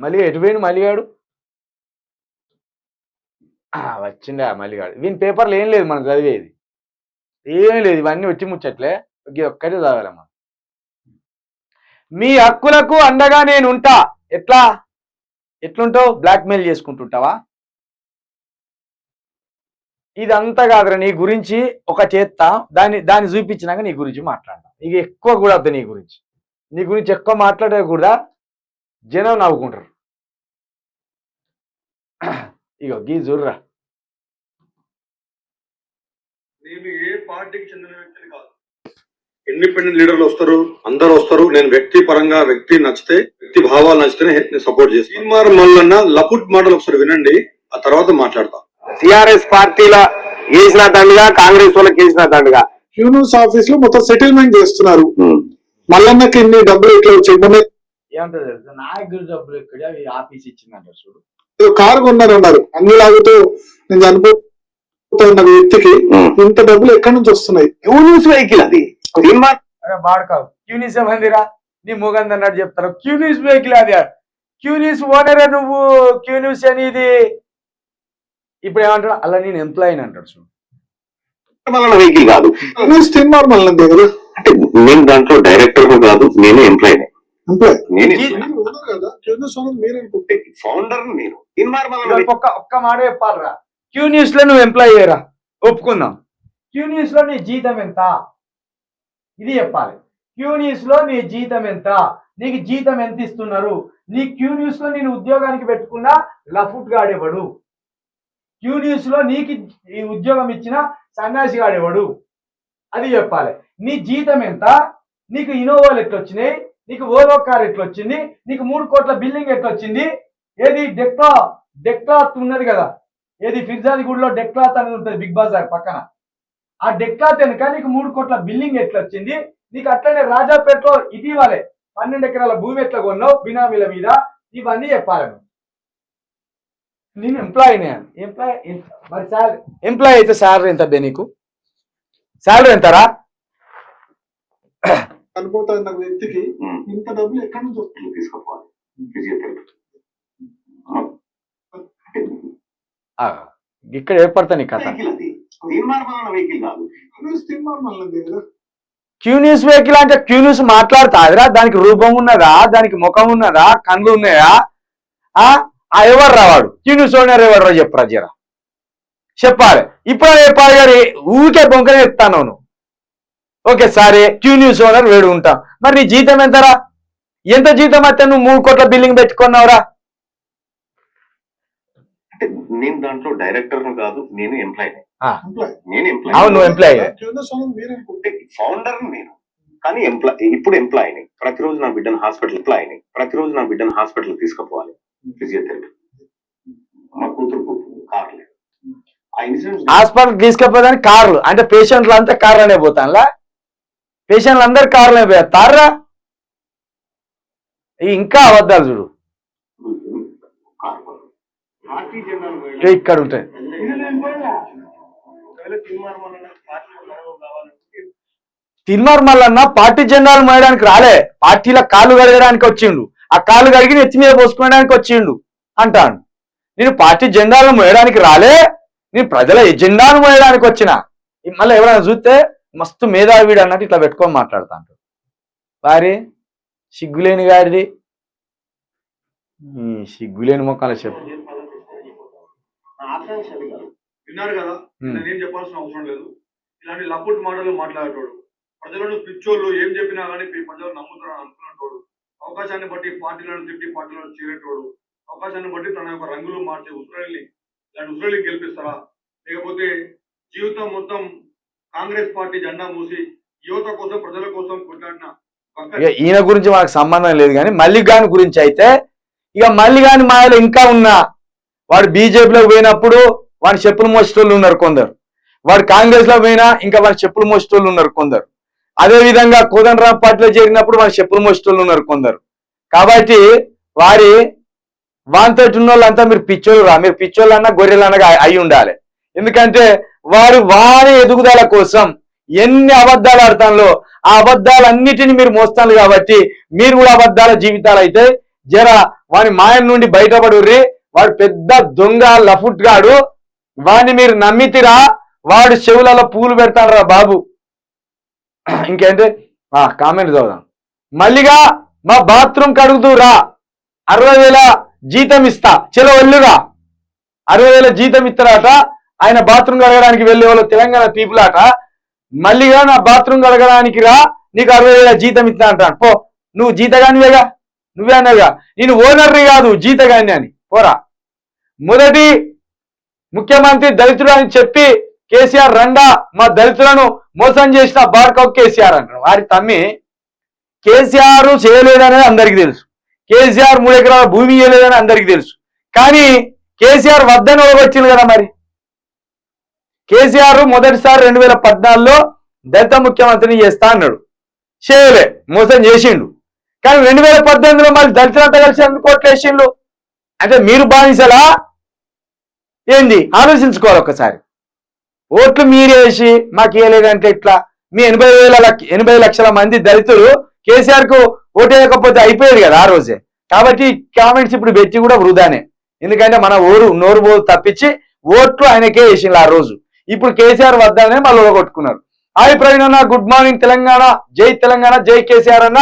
మళ్ళీ ఎటుపోయింది మల్లిగాడు? వచ్చిండే ఆ మల్లిగాడు. వీని పేపర్లు ఏం లేదు మనం చదివేది, ఏమీ లేదు. ఇవన్నీ వచ్చి ముచ్చట్లే, ఇది ఒక్కటే చదవాలమ్మా. మీ హక్కులకు అండగా నేను ఉంటా. ఎట్లుంటావు? బ్లాక్మెయిల్ చేసుకుంటుంటావా? ఇదంతా కాదురా, నీ గురించి ఒక చేత్తా, దాన్ని చూపించినాక నీ గురించి మాట్లాడతా. ఇక ఎక్కువ కూడా వద్దు నీ గురించి ఎక్కువ మాట్లాడే కూడా జనం నవ్వుకుంటారు. ఇగో గీ చూడరా. నేను ఏ పార్టీకి చెందిన వ్యక్తిని కాదు. ఇండిపెండెంట్ లీడర్లు వస్తారు, అందరు వస్తారు. నేను వ్యక్తి పరంగా వ్యక్తి నచ్చితే, వ్యక్తి భావాలు నచ్చితేనే నేను సపోర్ట్ చేస్తాను. తీన్మార్ మల్లన్న లపుట్ మాటలు ఒకసారి వినండి, ఆ తర్వాత మాట్లాడతా. టిఆర్ఎస్ పార్టీలో వేసిన దండగా, కాంగ్రెస్ వాళ్ళకి వేసిన దండగా యూనిస్ ఆఫీస్ లో మొత్తం సెటిల్మెంట్ చేస్తున్నారు. మల్లన్నకి ఇన్ని డబ్బులు ఎట్లా వచ్చాయి? ఏమంటారు తెలుసా, నాయకులు డబ్బులు ఎక్కడ ఆఫీస్ ఇచ్చిందంటారు చూడు. కారు కొన్నారన్నారు, అన్ని లాగుతూ నేను చనిపోతున్న వ్యక్తికి ఇంత డబ్బులు ఎక్కడి నుంచి వస్తున్నాయి? యూనిస్ వెహికల్ అది. బాడకావు క్యూనిస్ ఏమందిరా, నీ ముగంది అన్నట్టు చెప్తారు. క్యూనిస్ వెహికల్ అది. క్యూనిస్ ఓనరే నువ్వు. క్యూనిస్ అనేది ఇప్పుడు ఏమంటాడు, అలా నేను ఎంప్లాయీని అంటాడు చూడు. వెహికల్ కాదు, తీన్మార్ మల్లన్న దగ్గర. అంటే నేను దాంట్లో డైరెక్టర్ కాదు, నేను ఎంప్లాయీ. ఫౌండర్ నేను. ఒక్క మాట చెప్పాలరా, క్యూనిస్ లో నువ్వు ఎంప్లాయీ అయ్యారా ఒప్పుకుందాం. క్యూనిస్ లో నీ జీతం ఎంత, ఇది చెప్పాలి. క్యూనిస్ లో నీ జీతం ఎంత, నీకు జీతం ఎంత ఇస్తున్నారు? నీ క్యూనిస్ లో నేను ఉద్యోగానికి పెట్టుకున్న లఫుట్ గాడేవాడు, క్యూనిస్ లో నీకు ఈ ఉద్యోగం ఇచ్చిన సన్యాసి గాడేవాడు, అది చెప్పాలి. నీ జీతం ఎంత, నీకు ఇన్నోవాలు ఎట్లా వచ్చినాయి, నీకు ఓలో కార్ ఎట్లా వచ్చింది, నీకు 3 కోట్ల బిల్డింగ్ ఎట్లా వచ్చింది, ఏది డెక్లాత్ ఉన్నది కదా, ఏది ఫిర్జాది గుడిలో డెక్లాత్ అనేది ఉంటుంది బిగ్ బజార్ పక్కన. ఆ డెక్లాత్ వెనుక నీకు 3 కోట్ల బిల్డింగ్ ఎట్లా వచ్చింది, నీకు అట్లనే రాజాపేటలో ఇటీవలే 12 ఎకరాల భూమి ఎట్లా కొన్నావు బినామీల మీద, ఇవన్నీ చెప్పాలి. నేను ఎంప్లాయీనే. మరి శాలరీ, ఎంప్లాయీ అయితే శాలరీ ఎంత బే? నీకు శాలరీ ఎంతరా? చనిపోతున్న వ్యక్తికి ఇంత డబ్బులు ఎక్కడి నుంచి వస్తుంది? తీసుకోవాలి. ఇక్కడ ఏర్పడతా నీ కథ. క్యూనిస్ వెహికల్ అంటే క్యూనిస్ మాట్లాడుతాదిరా, దానికి రూపం ఉన్నదా, దానికి ముఖం ఉన్నదా, కళ్ళు ఉన్నాయా? ఎవరు రావాడు క్యూనిస్ ఓనర్ ఎవరు చెప్పరా జరా చెప్పాలి. ఇప్పుడు చెప్పాలి గారి ఊరికే బొంకనే చెప్తాను నువ్వు. ఓకే సరే, క్యూనిస్ ఓనర్ వేడు ఉంటా. మరి నీ జీతం ఎంతరా? ఎంత జీతం అయితే నువ్వు 3 కోట్ల బిల్డింగ్ పెట్టుకున్నావురా? నేను దాంట్లో డైరెక్టర్ కాదు, నేను ఎంప్లాయీ. అవును, నువ్వు ఎంప్లాయీ. ఫౌండర్ నేను, కానీ ఇప్పుడు ఎంప్లాయీని. ప్రతిరోజు నా బిడ్డను హాస్పిటల్ తీసుకుపోవాలి, ఫిజియోథెరపీ. మా కూతురు కార్ లేదు, హాస్పిటల్ తీసుకుపోదానికి కార్లు అంటే పేషెంట్లు అంతా కార్లోనే పోతానులా, పేషెంట్లు అందరు కార్లోనే పోతారా? ఇంకా అబద్ధాలు చూడు ఇక్కడ ఉంటాయి. తీన్మార్ మల్లన్న పార్టీ జెండాలు మోయడానికి రాలే, పార్టీల కాళ్ళు కడగడానికి వచ్చిండు. ఆ కాళ్ళు కడిగి నెత్తి మీద పోసుకోవడానికి వచ్చిండు అంటాను. నేను పార్టీ జెండాలను మోయడానికి రాలే, నేను ప్రజల ఎజెండాను మోయడానికి వచ్చిన. మళ్ళీ ఎవరైనా చూస్తే మస్తు మేధావీడు అన్నట్టు ఇట్లా పెట్టుకొని మాట్లాడుతాంటాడు. వారి సిగ్గులేని గాడిది, సిగ్గులేని మొక్కలు చెప్పు. విన్నారు కదా, నేనేం చెప్పాల్సిన అవసరం లేదు. ఇలాంటి లపుట్ మాటలు మాట్లాడేటోడు, ప్రజలను పిచ్చోళ్ళు ఏం చెప్పినా కానీ ప్రజలు నమ్ముతారని అనుకున్నటోడు, అవకాశాన్ని బట్టి పార్టీలను తిట్టి పార్టీలను చేరేటోడు, అవకాశాన్ని బట్టి తన యొక్క రంగులు మార్చే ఇలాంటి గెలిపిస్తారా? లేకపోతే జీవితం మొత్తం కాంగ్రెస్ పార్టీ జెండా మూసి యువత కోసం ప్రజల కోసం కొట్లాడిన ఈయన గురించి మనకు సంబంధం లేదు. కానీ మల్లిగాని గురించి అయితే ఇక మల్లిగాని మాయలు ఇంకా ఉన్నా, వాడు బీజేపీలోకి పోయినప్పుడు వాడి చెప్పులు మోసేటోళ్ళు ఉన్నారు కొందరు, వాడు కాంగ్రెస్ లో పోయినా ఇంకా వాడి చెప్పులు మోసేటోళ్ళు ఉన్నారు కొందరు, అదే విధంగా కోదండరాం పార్టీలో చేరినప్పుడు వాడి చెప్పులు మోసేటోళ్ళు ఉన్నారు కొందరు. కాబట్టి వానితోటి ఉన్న వాళ్ళంతా మీరు పిచ్చోళ్ళు రా, మీరు పిచ్చోళ్ళు అన్నా గొర్రెలు అన్నగా అయి ఉండాలి. ఎందుకంటే వారి ఎదుగుదల కోసం ఎన్ని అబద్ధాలు ఆడతాలో ఆ అబద్ధాలన్నిటిని మీరు మోస్తాను. కాబట్టి మీరు కూడా అబద్ధాల జీవితాలు అయితే జర వాని మాయం నుండి బయటపడుర్రి. వాడు పెద్ద దొంగ లఫుట్ గాడు, వాడిని మీరు నమ్మితిరా, వాడు చెవులలో పూలు పెడతాడురా బాబు. ఇంకేంటి కామెంట్ చదువుదాం. మళ్ళీగా మా బాత్రూమ్ కడుగుతూరా, 60,000 జీతం ఇస్తా, చెలో వెళ్ళురా. 60,000 జీతం ఇస్తారట. ఆయన బాత్రూమ్ కడగడానికి వెళ్ళే వాళ్ళు తెలంగాణ పీపుల్ అట. మళ్ళీగా నా బాత్రూమ్ కడగడానికి రా, నీకు 60,000 జీతం ఇస్తా అంటాను. పో, నువ్వు జీతగానివేగా, నువ్వే అన్నావుగా నేను ఓనర్ని కాదు జీతగాని అని. పోరా. మొదటి ముఖ్యమంత్రి దళితుడు అని చెప్పి కేసీఆర్ రండా మా దళితులను మోసం చేసిన బార్కవ్ కేసీఆర్ అంటారు. వారి తమ్మి కేసీఆర్ చేయలేదనేది అందరికీ తెలుసు. కేసీఆర్ 3 ఎకరాల భూమి చేయలేదని అందరికీ తెలుసు. కానీ కేసీఆర్ వద్దని వచ్చింది కదా. మరి కేసీఆర్ మొదటిసారి 2014లో దళిత ముఖ్యమంత్రిని చేస్తా అన్నాడు, చేయలే, మోసం చేసిండు. కానీ 2018లో మళ్ళీ దళితులంతా కలిసి ఎందుకు ఓట్లు వేసిండు అంటే మీరు బానిసలా ఏంది ఆలోచించుకోవాలి ఒక్కసారి. ఓట్లు మీరేసి మాకు వేయలేదంటే ఎట్లా? మీ 80 లక్షల మంది దళితులు కేసీఆర్ కు ఓటు వేయకపోతే అయిపోయేది కదా ఆ రోజే. కాబట్టి కామెంట్స్ ఇప్పుడు పెట్టి కూడా వృధానే. ఎందుకంటే మన నోరు బోరు తప్పించి ఓట్లు ఆయనకే వేసిండు ఆ రోజు. ఇప్పుడు కేసీఆర్ వద్దనే మళ్ళీ కొట్టుకున్నారు. హాయ్ ప్రవీణ్ అన్న, గుడ్ మార్నింగ్ తెలంగాణ, జై కేసీఆర్ అన్న.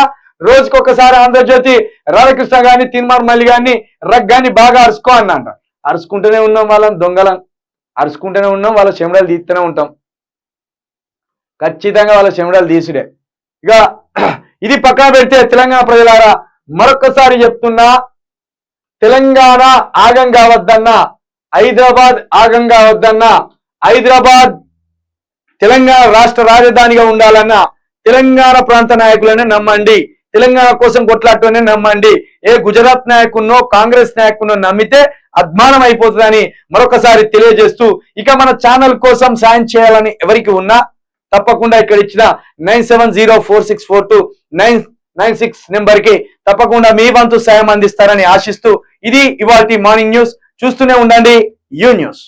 రోజుకొకసారి ఆంధ్రజ్యోతి రాధాకృష్ణ గాని, తిన్మార్ మల్లి గాని, రగ్ గాని బాగా అరుసుకో అన్న. అరుచుకుంటూనే ఉన్నాం, వాళ్ళని దొంగలను అరుచుకుంటూనే ఉన్నాం, వాళ్ళ చెమడలు తీస్తూనే ఉంటాం. ఖచ్చితంగా వాళ్ళ చెమడలు తీసుడే. ఇక ఇది పక్కన పెడితే తెలంగాణ ప్రజలారా మరొకసారి చెప్తున్నా, తెలంగాణ ఆగం కావద్దన్నా, హైదరాబాద్ ఆగం కావద్దన్నా, హైదరాబాద్ తెలంగాణ రాష్ట్ర రాజధానిగా ఉండాలన్నా తెలంగాణ ప్రాంత నాయకులనే నమ్మండి, తెలంగాణ కోసం కొట్లాటనే నమ్మండి. ఏ గుజరాత్ నాయకున్నో కాంగ్రెస్ నాయకున్నో నమ్మితే అద్మానం అయిపోతుందని మరొకసారి తెలియజేస్తూ, ఇక మన ఛానల్ కోసం సాయం చేయాలని ఎవరికి ఉన్నా తప్పకుండా ఇక్కడ ఇచ్చిన 9704642996 నెంబర్ కి తప్పకుండా మీ వంతు సాయం అందిస్తారని ఆశిస్తూ, ఇది ఇవాల్టి మార్నింగ్ న్యూస్. చూస్తూనే ఉండండి యూ న్యూస్.